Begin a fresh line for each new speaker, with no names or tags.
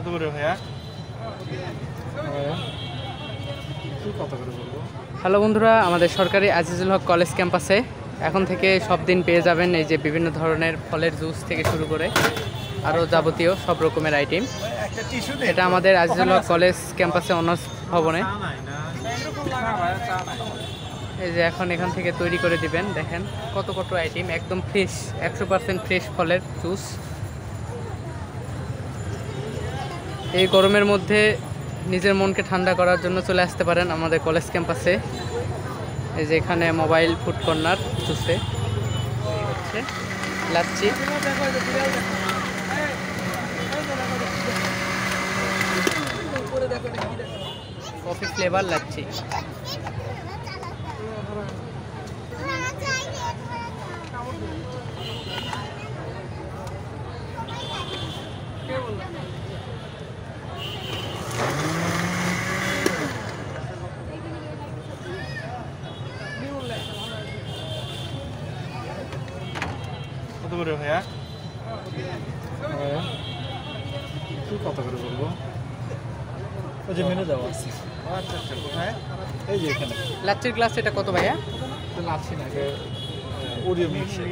কত করে ভাইয়া? কত করে বলবো?
হ্যালো বন্ধুরা, আমাদের সরকারি আজিজুল হক কলেজ ক্যাম্পাসে এখন থেকে সব দিন পেয়ে যাবেন এই যে বিভিন্ন ধরনের ফলের জুস থেকে শুরু করে আরও যাবতীয় সব রকমের আইটেম। এটা আমাদের আজিজুল হক কলেজ ক্যাম্পাসে অনার্স ভবনে। এই যে এখন এখান থেকে তৈরি করে দিবেন, দেখেন কত কত আইটেম, একদম ফ্রেশ 100% ফ্রেশ ফলের জুস। এই গরমের মধ্যে নিজের মনকে ঠান্ডা করার জন্য চলে আসতে পারেন আমাদের কলেজ ক্যাম্পাসে। এই যে এখানে মোবাইল ফুড কর্নার জুসে হচ্ছে লাচ্ছি, কফি ফ্লেভার লাচ্ছি।
কত করে ভাইয়া? কত করে বলবো? ওই যে মেনু দেওয়া আছে। আচ্ছা আচ্ছা, কোথায়? এই যে এখানে
লাচ্ছির গ্লাস এটা কত ভাইয়া?
লাচ্ছি না, ওরিও মিল্কশেক।